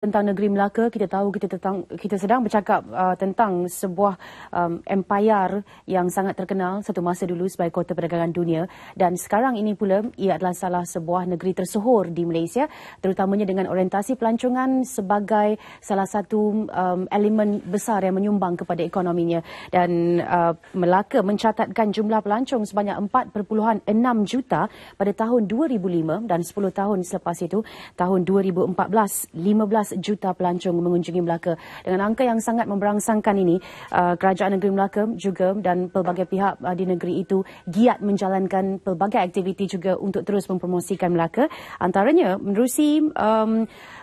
Tentang negeri Melaka, kita tahu kita sedang bercakap tentang sebuah empayar yang sangat terkenal satu masa dulu sebagai kota perdagangan dunia, dan sekarang ini pula ia adalah salah sebuah negeri tersohor di Malaysia, terutamanya dengan orientasi pelancongan sebagai salah satu elemen besar yang menyumbang kepada ekonominya. Dan Melaka mencatatkan jumlah pelancong sebanyak 4.6 juta pada tahun 2005, dan 10 tahun selepas itu tahun 2014 15 juta pelancong mengunjungi Melaka. Dengan angka yang sangat memberangsangkan ini, kerajaan negeri Melaka juga dan pelbagai pihak di negeri itu giat menjalankan pelbagai aktiviti juga untuk terus mempromosikan Melaka. Antaranya menerusi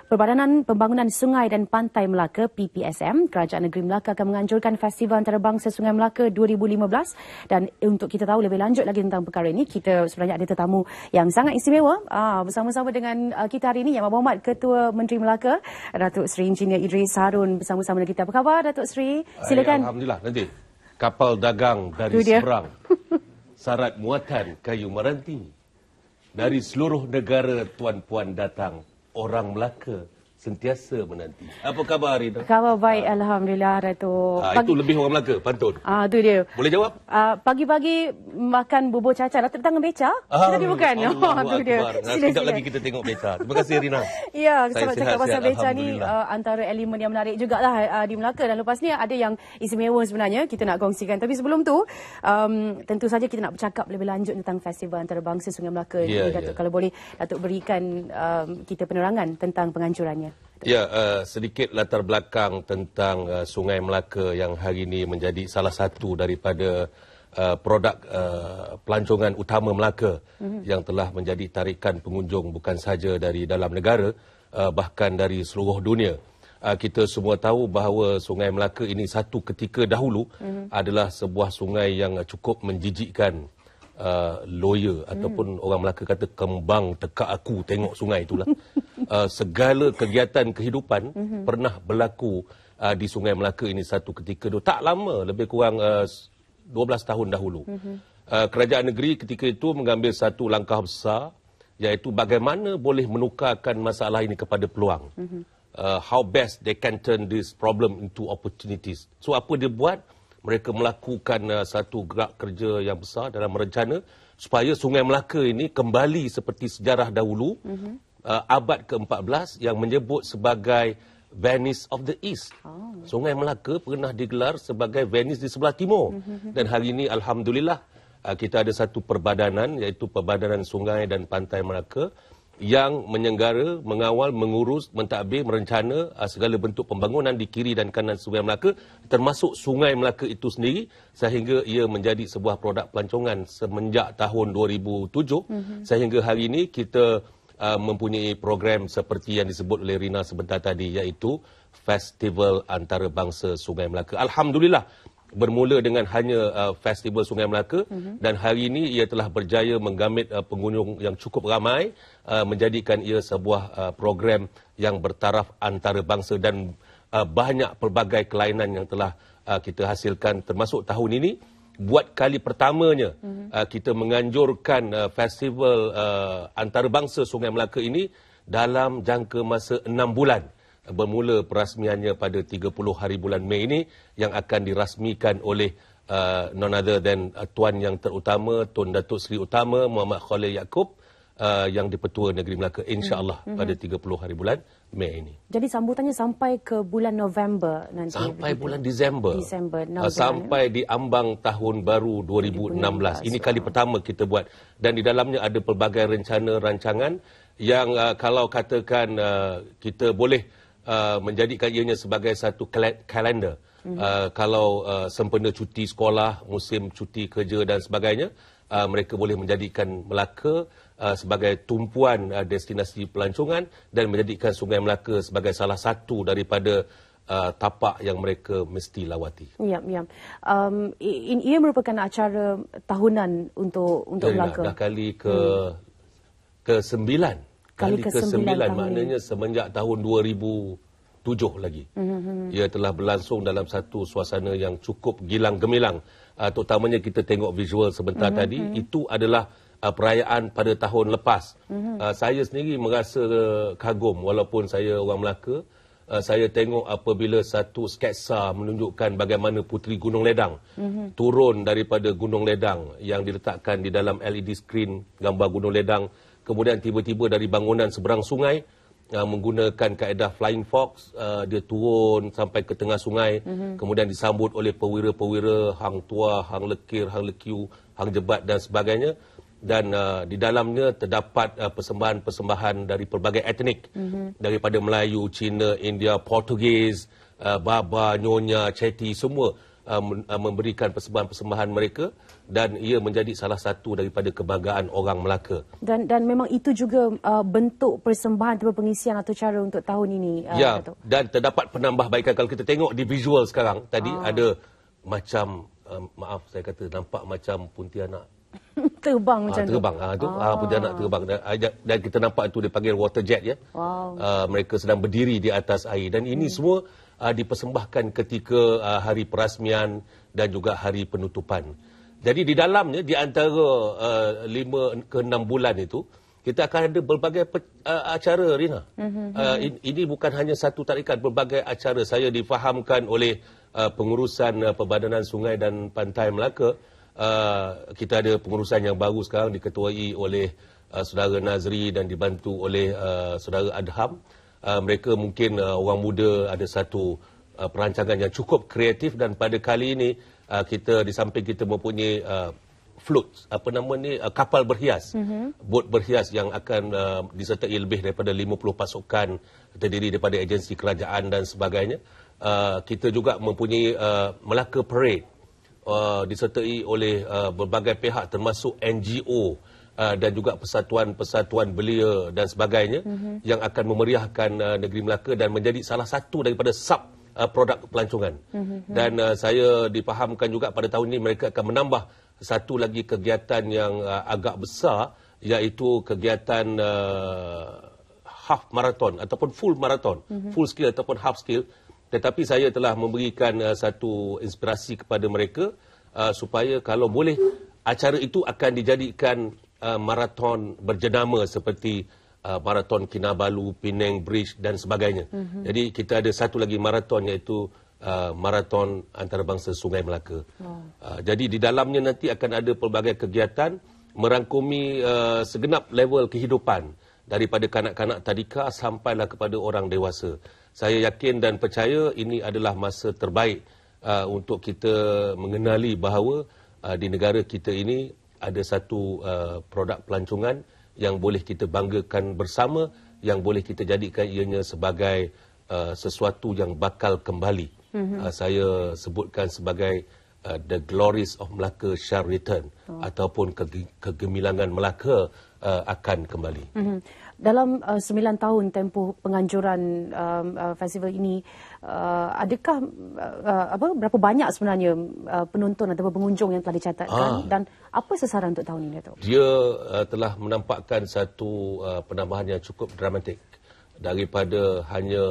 Perbadanan Pembangunan Sungai dan Pantai Melaka (PPSM), Kerajaan Negeri Melaka akan menganjurkan Festival Antarabangsa Sungai Melaka 2015. Dan untuk kita tahu lebih lanjut lagi tentang perkara ini, kita sebenarnya ada tetamu yang sangat istimewa bersama-sama dengan kita hari ini, Yang Berhormat Ketua Menteri Melaka, Datuk Seri Engineer Idris Harun bersama-sama dengan kita. Apa khabar Datuk Seri? Silakan. Alhamdulillah. Nanti kapal dagang dari seberang, syarat muatan kayu meranti, dari seluruh negara tuan-puan datang, orang Melaka sentiasa menanti. Apa khabar hari ini? Khabar baik, Alhamdulillah, Datuk. Itu lebih orang Melaka, pantun. Itu dia. Boleh jawab? Pagi-pagi makan bubur cacar. Datuk tangan beca? Tadi bukan? Itu dia. Sekejap lagi kita tengok beca. Terima kasih, Rina. Ya, sebab cakap pasal beca ni antara elemen yang menarik jugalah di Melaka. Dan lepas ni ada yang istimewa sebenarnya kita nak kongsikan. Tapi sebelum tu, tentu saja kita nak bercakap lebih lanjut tentang Festival Antarabangsa Sungai Melaka. Datuk, kalau boleh Datuk berikan kita penerangan tentang penganjurannya. Ya, sedikit latar belakang tentang Sungai Melaka yang hari ini menjadi salah satu daripada produk pelancongan utama Melaka yang telah menjadi tarikan pengunjung bukan sahaja dari dalam negara, bahkan dari seluruh dunia. Kita semua tahu bahawa Sungai Melaka ini satu ketika dahulu adalah sebuah sungai yang cukup menjijikkan lawyer ataupun orang Melaka kata kembang tekak aku tengok sungai itulah. Segala kegiatan kehidupan pernah berlaku di Sungai Melaka ini satu ketika dulu. Tak lama, lebih kurang 12 tahun dahulu. Kerajaan negeri ketika itu mengambil satu langkah besar, iaitu bagaimana boleh menukarkan masalah ini kepada peluang. How best they can turn this problem into opportunities. So apa dia buat? Mereka melakukan satu gerak kerja yang besar dalam merencana supaya Sungai Melaka ini kembali seperti sejarah dahulu, abad ke-14 yang menyebut sebagai Venice of the East. Sungai Melaka pernah digelar sebagai Venice di sebelah timur. Dan hari ini Alhamdulillah kita ada satu perbadanan, iaitu Perbadanan Sungai dan Pantai Melaka, yang menyenggara, mengawal, mengurus, mentadbir, merencana segala bentuk pembangunan di kiri dan kanan Sungai Melaka, termasuk Sungai Melaka itu sendiri, sehingga ia menjadi sebuah produk pelancongan semenjak tahun 2007 sehingga hari ini kita mempunyai program seperti yang disebut oleh Rina sebentar tadi, iaitu Festival Antarabangsa Sungai Melaka. Alhamdulillah, bermula dengan hanya Festival Sungai Melaka, dan hari ini ia telah berjaya menggamit pengunjung yang cukup ramai, menjadikan ia sebuah program yang bertaraf antarabangsa, dan banyak pelbagai kelainan yang telah kita hasilkan termasuk tahun ini. Buat kali pertamanya kita menganjurkan Festival Antarabangsa Sungai Melaka ini dalam jangka masa 6 bulan. Bermula perasmiannya pada 30 hari bulan Mei ini, yang akan dirasmikan oleh none other than Tuan Yang Terutama, Tun Datuk Seri Utama Muhammad Khalil Yaakob, yang di-Pertua Negeri Melaka, insya-Allah pada 30 hari bulan Mei ini. Jadi sambutannya sampai ke bulan November nanti. Sampai bulan Disember. Sampai di ambang tahun baru 2016. Ini kali pertama kita buat, dan di dalamnya ada pelbagai rencana rancangan yang kalau katakan kita boleh menjadikan ianya sebagai satu kalender. Kalau sempena cuti sekolah, musim cuti kerja dan sebagainya, mereka boleh menjadikan Melaka sebagai tumpuan destinasi pelancongan, dan menjadikan Sungai Melaka sebagai salah satu daripada tapak yang mereka mesti lawati. Ya. Ia merupakan acara tahunan untuk Melaka. Dah kali ke-9. Kali ke-9, maknanya semenjak tahun 2007 lagi. Ia telah berlangsung dalam satu suasana yang cukup gilang gemilang. Terutamanya kita tengok visual sebentar tadi, itu adalah perayaan pada tahun lepas. Saya sendiri merasa kagum, walaupun saya orang Melaka, saya tengok apabila satu sketsa menunjukkan bagaimana Puteri Gunung Ledang turun daripada Gunung Ledang yang diletakkan di dalam LED screen gambar Gunung Ledang, kemudian tiba-tiba dari bangunan seberang sungai menggunakan kaedah flying fox, dia turun sampai ke tengah sungai, kemudian disambut oleh perwira-perwira Hang Tuah, Hang Lekir, Hang Lekiu, Hang Jebat dan sebagainya. Dan di dalamnya terdapat persembahan-persembahan dari pelbagai etnik, daripada Melayu, Cina, India, Portugis, Baba, Nyonya, Chetty, semua memberikan persembahan-persembahan mereka, dan ia menjadi salah satu daripada kebanggaan orang Melaka. Dan memang itu juga bentuk persembahan atau pengisian atau cara untuk tahun ini. Ya, Datuk. dan terdapat penambahbaikan. Kalau kita tengok di visual sekarang, tadi ada macam, maaf saya kata, nampak macam Pontianak. Terbang macam tu. Terbang. Pontianak terbang. Dan kita nampak itu dipanggil water jet, ya. Wow. Mereka sedang berdiri di atas air. Dan ini semua dipersembahkan ketika hari perasmian dan juga hari penutupan. Jadi di dalamnya, di antara 5 ke 6 bulan itu, kita akan ada berbagai acara, Rina. Ini bukan hanya satu tarikan, berbagai acara. Saya difahamkan oleh pengurusan Perbadanan Sungai dan Pantai Melaka. Kita ada pengurusan yang baru sekarang diketuai oleh saudara Nazri dan dibantu oleh saudara Adham. Mereka mungkin orang muda, ada satu perancangan yang cukup kreatif, dan pada kali ini kita di samping kita mempunyai float, kapal berhias, bot berhias yang akan disertai lebih daripada 50 pasukan terdiri daripada agensi kerajaan dan sebagainya. Kita juga mempunyai Melaka Parade, disertai oleh berbagai pihak termasuk NGO dan juga persatuan-persatuan belia dan sebagainya, yang akan memeriahkan negeri Melaka dan menjadi salah satu daripada sub produk pelancongan. Dan saya difahamkan juga pada tahun ini mereka akan menambah satu lagi kegiatan yang agak besar, iaitu kegiatan half marathon ataupun full marathon, full scale ataupun half scale. Tetapi saya telah memberikan satu inspirasi kepada mereka supaya kalau boleh acara itu akan dijadikan marathon berjenama seperti marathon Kinabalu, Penang Bridge dan sebagainya. Jadi kita ada satu lagi marathon, iaitu marathon antarabangsa Sungai Melaka. Jadi di dalamnya nanti akan ada pelbagai kegiatan merangkumi segenap level kehidupan, daripada kanak-kanak tadika sampailah kepada orang dewasa. Saya yakin dan percaya ini adalah masa terbaik untuk kita mengenali bahawa di negara kita ini ada satu produk pelancongan yang boleh kita banggakan bersama, yang boleh kita jadikan ianya sebagai sesuatu yang bakal kembali. Saya sebutkan sebagai the glories of Melaka shall return, ataupun kegemilangan Melaka akan kembali. Dalam 9 tahun tempoh penganjuran festival ini, adakah berapa banyak sebenarnya penonton atau pengunjung yang telah dicatatkan, dan apa sasaran untuk tahun ini, Datuk? Dia telah menampakkan satu penambahan yang cukup dramatik, daripada hanya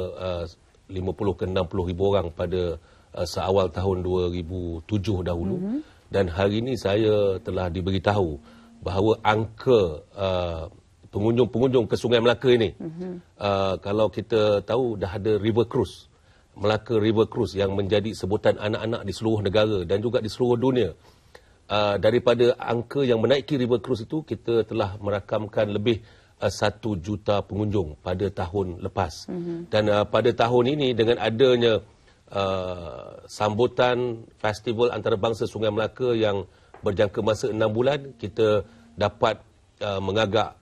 50 ke 60 ribu orang pada seawal tahun 2007 dahulu. Dan hari ini saya telah diberitahu bahawa angka pengunjung-pengunjung ke Sungai Melaka ini, kalau kita tahu dah ada River Cruise, Melaka River Cruise, yang menjadi sebutan anak-anak di seluruh negara dan juga di seluruh dunia. Daripada angka yang menaiki River Cruise itu, kita telah merakamkan lebih 1 juta pengunjung pada tahun lepas. Dan pada tahun ini, dengan adanya sambutan festival antarabangsa Sungai Melaka yang berjangka masa 6 bulan, kita dapat mengagak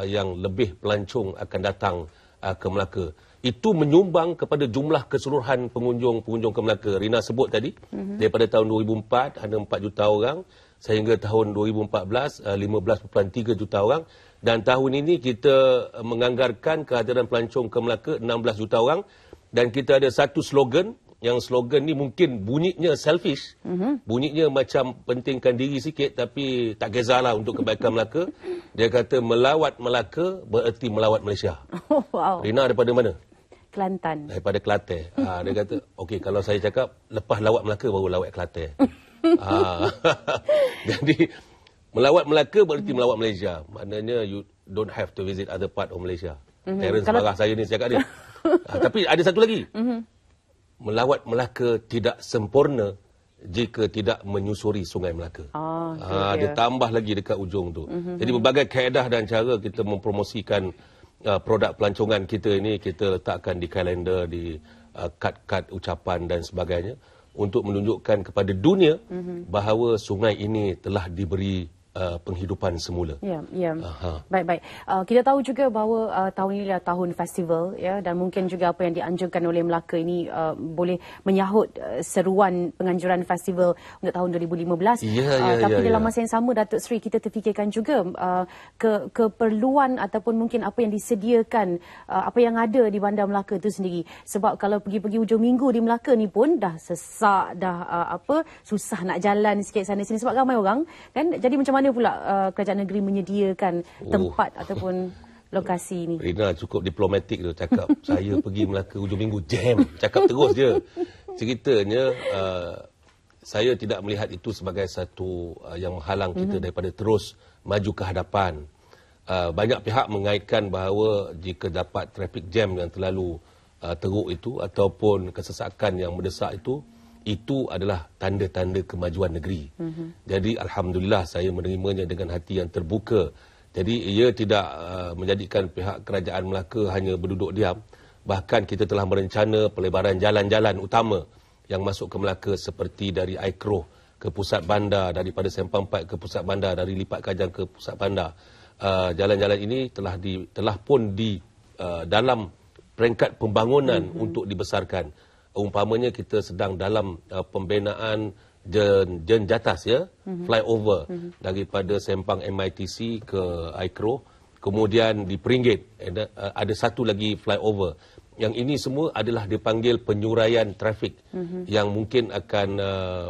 yang lebih pelancong akan datang ke Melaka. Itu menyumbang kepada jumlah keseluruhan pengunjung ke Melaka. Rina sebut tadi, daripada tahun 2004 ada 4 juta orang, sehingga tahun 2014 15.3 juta orang, dan tahun ini kita menganggarkan kehadiran pelancong ke Melaka 16 juta orang. Dan kita ada satu slogan, yang slogan ni mungkin bunyinya selfish, bunyinya macam pentingkan diri sikit, tapi tak kisahlah untuk kebaikan Melaka. Dia kata melawat Melaka bererti melawat Malaysia. Wow. Rina daripada mana? Kelantan. Daripada Kelantan. Dia kata, okey, kalau saya cakap lepas lawat Melaka baru lawat Kelantan. Jadi melawat Melaka bererti melawat Malaysia. Maknanya you don't have to visit other part of Malaysia. Terence marah saya ni, saya cakap dia. Tapi ada satu lagi. Melawat Melaka tidak sempurna jika tidak menyusuri Sungai Melaka. Dia tambah lagi dekat ujung tu. Jadi berbagai kaedah dan cara kita mempromosikan produk pelancongan kita ini, kita letakkan di kalender, di kad-kad ucapan dan sebagainya untuk menunjukkan kepada dunia bahawa sungai ini telah diberi penghidupan semula. Ya. Baik. Kita tahu juga bahawa tahun ini adalah tahun festival, ya, dan mungkin juga apa yang dianjurkan oleh Melaka ini boleh menyahut seruan penganjuran festival untuk tahun 2015. Tapi dalam masa yang sama, Datuk Seri, kita terfikirkan juga keperluan ataupun mungkin apa yang disediakan, apa yang ada di Bandar Melaka itu sendiri. Sebab kalau pergi-pergi hujung minggu di Melaka ni pun dah sesak, dah susah nak jalan sikit sana sini sebab ramai orang, kan. Jadi macam mana pula kerajaan negeri menyediakan tempat ataupun lokasi ini? Rina cukup diplomatik tu cakap saya pergi Melaka hujung minggu jam, cakap terus je. Ceritanya saya tidak melihat itu sebagai satu yang menghalang kita daripada terus maju ke hadapan. Banyak pihak mengaitkan bahawa jika dapat traffic jam yang terlalu teruk itu ataupun kesesakan yang mendesak itu adalah tanda-tanda kemajuan negeri. Jadi alhamdulillah saya menerimanya dengan hati yang terbuka. Jadi ia tidak menjadikan pihak kerajaan Melaka hanya berduduk diam. Bahkan kita telah merencana pelebaran jalan-jalan utama yang masuk ke Melaka seperti dari Aikroh ke pusat bandar, daripada Sempang Pat ke pusat bandar, dari Lipat Kajang ke pusat bandar. Jalan-jalan ini telah pun di dalam peringkat pembangunan untuk dibesarkan. Umpamanya kita sedang dalam pembinaan jenjatas, ya, flyover daripada Sempang MITC ke Aikroh, kemudian di Peringgit ada satu lagi flyover. Yang ini semua adalah dipanggil penyuraian trafik yang mungkin akan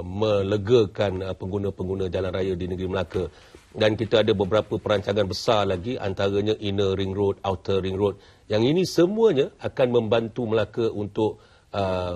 melegakan pengguna-pengguna jalan raya di negeri Melaka. Dan kita ada beberapa perancangan besar lagi, antaranya Inner Ring Road, Outer Ring Road. Yang ini semuanya akan membantu Melaka untuk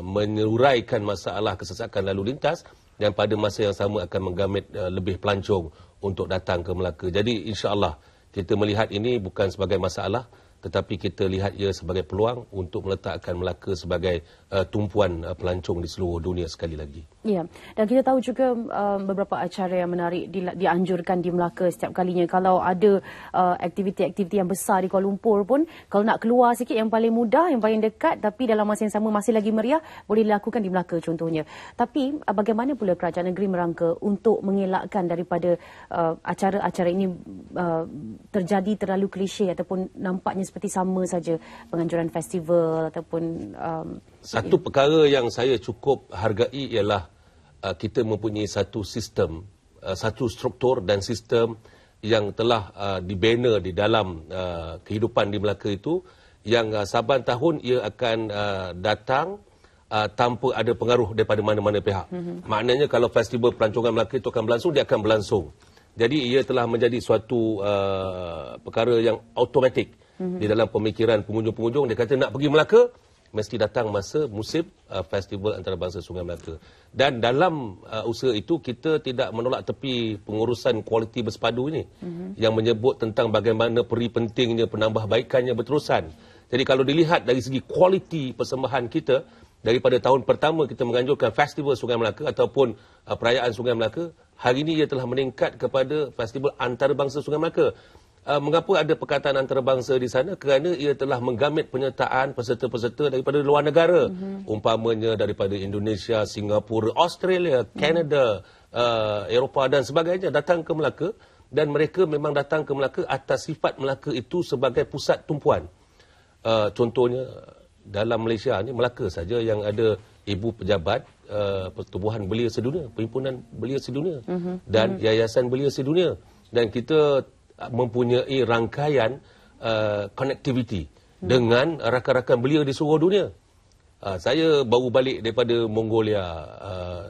menyuraikan masalah kesesakan lalu lintas dan pada masa yang sama akan menggamit lebih pelancong untuk datang ke Melaka. Jadi insya-Allah kita melihat ini bukan sebagai masalah, tetapi kita lihat ia sebagai peluang untuk meletakkan Melaka sebagai tumpuan pelancong di seluruh dunia sekali lagi. Ya, dan kita tahu juga beberapa acara yang menarik dianjurkan di Melaka setiap kalinya. Kalau ada aktiviti-aktiviti yang besar di Kuala Lumpur pun, kalau nak keluar sikit yang paling mudah, yang paling dekat tapi dalam masa yang sama masih lagi meriah, boleh dilakukan di Melaka contohnya. Tapi bagaimana pula kerajaan negeri merangka untuk mengelakkan daripada acara-acara ini terjadi terlalu klise ataupun nampaknya seperti sama saja penganjuran festival ataupun satu perkara yang saya cukup hargai ialah kita mempunyai satu sistem, satu struktur dan sistem yang telah dibina di dalam kehidupan di Melaka itu, yang saban tahun ia akan datang tanpa ada pengaruh daripada mana-mana pihak. Maknanya kalau festival pelancongan Melaka itu akan berlangsung, dia akan berlangsung. Jadi ia telah menjadi suatu perkara yang automatik di dalam pemikiran pengunjung-pengunjung. Dia kata nak pergi Melaka, mesti datang masa musim Festival Antarabangsa Sungai Melaka. Dan dalam usaha itu, kita tidak menolak tepi pengurusan kualiti bersepadu ini, yang menyebut tentang bagaimana peri pentingnya penambahbaikannya berterusan. Jadi kalau dilihat dari segi kualiti persembahan kita, daripada tahun pertama kita menganjurkan Festival Sungai Melaka ataupun perayaan Sungai Melaka, hari ini ia telah meningkat kepada Festival Antarabangsa Sungai Melaka. Mengapa ada perkataan antarabangsa di sana? Kerana ia telah menggamit penyertaan peserta-peserta daripada luar negara. Umpamanya daripada Indonesia, Singapura, Australia, Kanada, Eropah dan sebagainya datang ke Melaka. Dan mereka memang datang ke Melaka atas sifat Melaka itu sebagai pusat tumpuan. Contohnya dalam Malaysia ni, Melaka saja yang ada ibu pejabat Pertubuhan Belia Sedunia, Perhimpunan Belia Sedunia dan Yayasan Belia Sedunia. Dan kita mempunyai rangkaian connectivity dengan rakan-rakan belia di seluruh dunia. Saya baru balik daripada Mongolia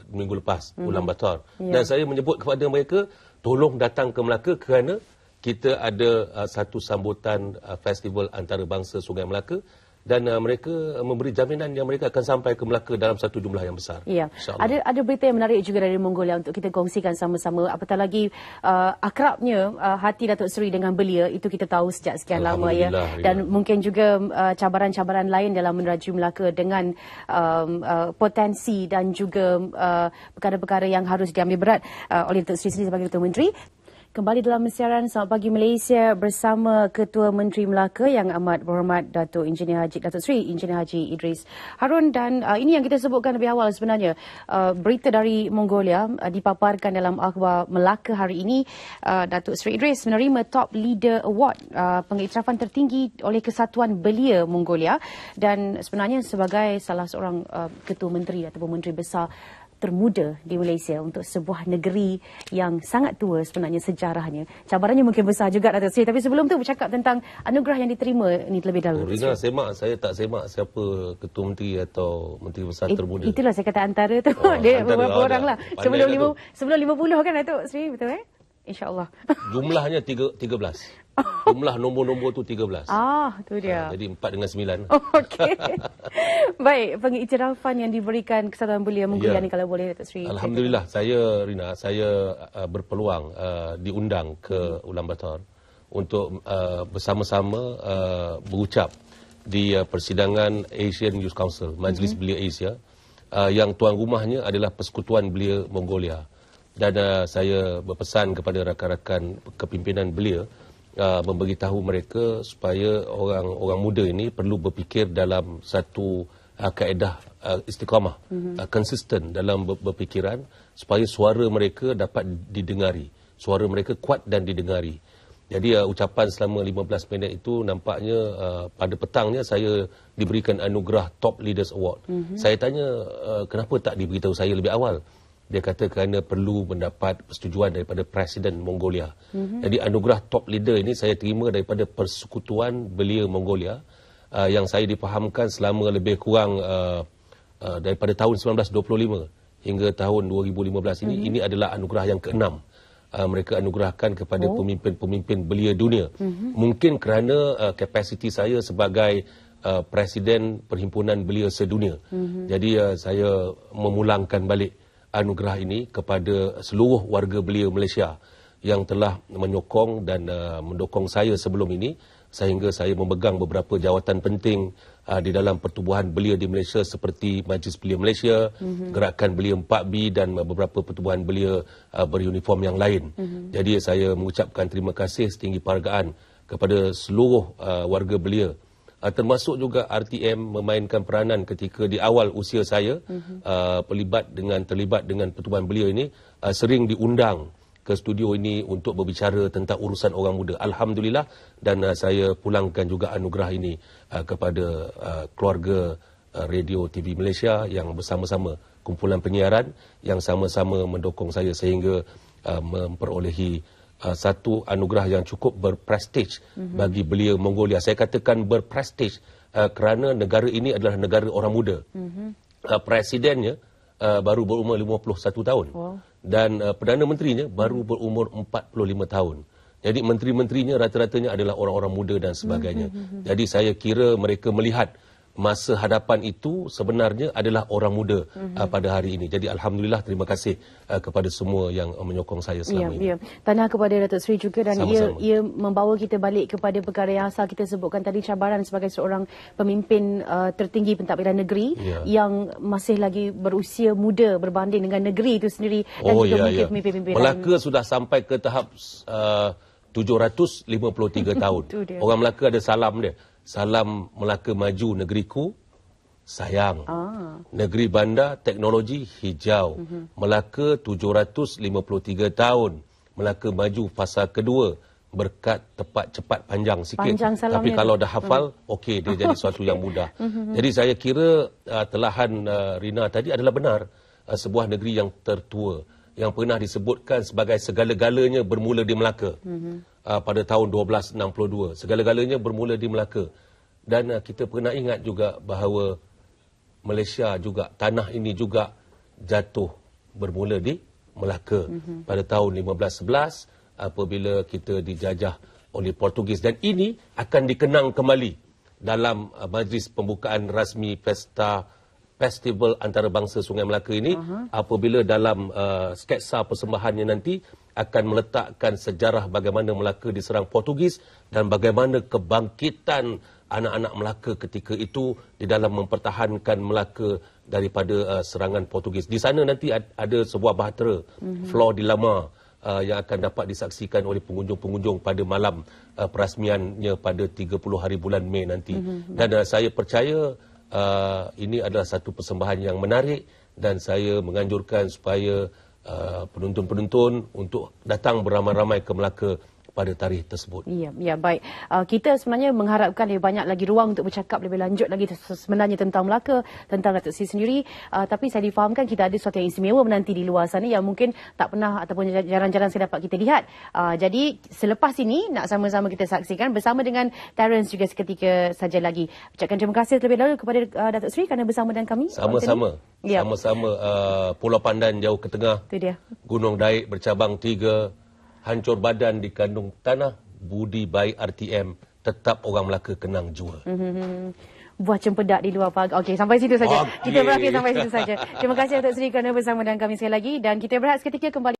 minggu lepas, Ulaanbaatar. Dan saya menyebut kepada mereka, tolong datang ke Melaka kerana kita ada satu sambutan Festival Antarabangsa Sungai Melaka dan mereka memberi jaminan yang mereka akan sampai ke Melaka dalam satu jumlah yang besar. Ya. Ada berita yang menarik juga dari Mongolia untuk kita kongsikan sama-sama. Apatah lagi akrabnya hati Datuk Seri dengan belia, itu kita tahu sejak sekian lama ya. Dan mungkin juga cabaran-cabaran lain dalam meneraju Melaka dengan potensi dan juga perkara-perkara yang harus diambil berat oleh Datuk Seri sendiri sebagai Ketua Menteri. Kembali dalam siaran Selamat Pagi Malaysia bersama Ketua Menteri Melaka yang amat berhormat Datuk Seri Engineer Haji Idris Harun, dan ini yang kita sebutkan lebih awal sebenarnya. Berita dari Mongolia dipaparkan dalam akhbar Melaka hari ini. Datuk Seri Idris menerima Top Leader Award, pengiktirafan tertinggi oleh Kesatuan Belia Mongolia, dan sebenarnya sebagai salah seorang Ketua Menteri ataupun Menteri Besar termuda di Malaysia untuk sebuah negeri yang sangat tua sebenarnya sejarahnya. Cabarannya mungkin besar juga Datuk Seri, tapi sebelum tu bercakap tentang anugerah yang diterima ini terlebih dahulu. Rina semak, saya tak semak siapa Ketua Menteri atau Menteri Besar termuda. Itulah saya kata antara tu. Dia beberapa orang lah. Sebelum 50 kan Datuk Seri, betul InsyaAllah. Jumlahnya 13. Jumlah nombor-nombor tu 13. Tu dia. Jadi 4 dengan 9. Okey. Baik, pengiktirafan yang diberikan Kesatuan Belia Mongolia ni kalau boleh Datuk Seri. Alhamdulillah, saya berpeluang diundang ke Ulaanbaatar untuk bersama-sama berucap di persidangan Asian Youth Council, Majlis Belia Asia, yang tuan rumahnya adalah Persekutuan Belia Mongolia. Dan saya berpesan kepada rakan-rakan kepimpinan belia memberitahu mereka supaya orang muda ini perlu berfikir dalam satu kaedah istiqamah, konsisten dalam berfikiran supaya suara mereka dapat didengari, suara mereka kuat dan didengari. Jadi ucapan selama 15 minit itu nampaknya pada petangnya saya diberikan anugerah Top Leaders Award. Saya tanya kenapa tak diberitahu saya lebih awal. Dia kata kerana perlu mendapat persetujuan daripada Presiden Mongolia. Jadi anugerah Top Leader ini saya terima daripada Persekutuan Belia Mongolia yang saya difahamkan selama lebih kurang daripada tahun 1925 hingga tahun 2015 ini. Ini adalah anugerah yang ke-6. Mereka anugerahkan kepada pemimpin-pemimpin belia dunia. Mungkin kerana kapasiti saya sebagai Presiden Perhimpunan Belia Sedunia. Jadi saya memulangkan balik anugerah ini kepada seluruh warga belia Malaysia yang telah menyokong dan mendukung saya sebelum ini sehingga saya memegang beberapa jawatan penting di dalam pertubuhan belia di Malaysia seperti Majlis Belia Malaysia, Gerakan Belia 4B dan beberapa pertubuhan belia beruniform yang lain. Jadi saya mengucapkan terima kasih setinggi penghargaan kepada seluruh warga belia, termasuk juga RTM memainkan peranan ketika di awal usia saya terlibat dengan pertubuhan belia ini, sering diundang ke studio ini untuk berbicara tentang urusan orang muda. Alhamdulillah, dan saya pulangkan juga anugerah ini kepada keluarga Radio TV Malaysia yang bersama-sama kumpulan penyiaran yang sama-sama mendukung saya sehingga memperolehi satu anugerah yang cukup berprestij bagi belia Mongolia. Saya katakan berprestij kerana negara ini adalah negara orang muda. Presidennya baru berumur 51 tahun. Dan Perdana Menterinya baru berumur 45 tahun. Jadi menteri-menterinya rata-ratanya adalah orang-orang muda dan sebagainya. Jadi saya kira mereka melihat masa hadapan itu sebenarnya adalah orang muda pada hari ini. Jadi Alhamdulillah, terima kasih kepada semua yang menyokong saya selama ini. Tahniah kepada Datuk Seri juga, dan ia membawa kita balik kepada perkara yang asal kita sebutkan tadi, cabaran sebagai seorang pemimpin tertinggi pentadbiran negeri yang masih lagi berusia muda berbanding dengan negeri itu sendiri dan juga mungkin pemimpin-pimpinan. Melaka sudah sampai ke tahap 753 tahun. Orang Melaka ada salam dia. Salam Melaka maju negeriku, sayang. Negeri bandar teknologi hijau. Melaka 753 tahun. Melaka maju fasa kedua. Berkat tepat cepat panjang sikit. Tapi kalau dah hafal, okey, dia jadi sesuatu yang mudah. Jadi saya kira telahan Rina tadi adalah benar. Sebuah negeri yang tertua, yang pernah disebutkan sebagai segala-galanya bermula di Melaka. Pada tahun 1262. Segala-galanya bermula di Melaka. Dan kita pernah ingat juga bahawa Malaysia juga, tanah ini juga jatuh bermula di Melaka. Pada tahun 1511 apabila kita dijajah oleh Portugis. Dan ini akan dikenang kembali dalam majlis pembukaan rasmi Festival Antarabangsa Sungai Melaka ini, apabila dalam sketsa persembahannya nanti akan meletakkan sejarah bagaimana Melaka diserang Portugis dan bagaimana kebangkitan anak-anak Melaka ketika itu di dalam mempertahankan Melaka daripada serangan Portugis. Di sana nanti ada sebuah bahtera, Flor de Lama, yang akan dapat disaksikan oleh pengunjung-pengunjung pada malam perasmiannya pada 30 hari bulan Mei nanti. Dan saya percaya ini adalah satu persembahan yang menarik dan saya menganjurkan supaya penonton-penonton untuk datang beramai-ramai ke Melaka pada tarikh tersebut. Ya, baik. Kita sebenarnya mengharapkan lebih banyak lagi ruang untuk bercakap lebih lanjut lagi sebenarnya tentang Melaka, tentang Datuk Seri sendiri. Tapi saya difahamkan kita ada sesuatu yang istimewa menanti di luar sana yang mungkin tak pernah ataupun jarang-jarang saya dapat kita lihat. Jadi selepas ini nak sama-sama kita saksikan bersama dengan Terence juga seketika saja lagi. Ucapkan terima kasih terlebih dahulu kepada Datuk Seri kerana bersama dengan kami. Sama-sama. Sama-sama. Pulau Pandan jauh ke tengah. Itu dia. Gunung Daik bercabang 3. Hancur badan di kandung tanah, budi baik RTM, tetap orang Melaka kenang jua. Buah cempedak di luar pagar. Okey, sampai situ saja. Kita berakhir sampai situ saja. Terima kasih Datuk Seri kerana bersama dengan kami sekali lagi dan kita berehat seketika kembali.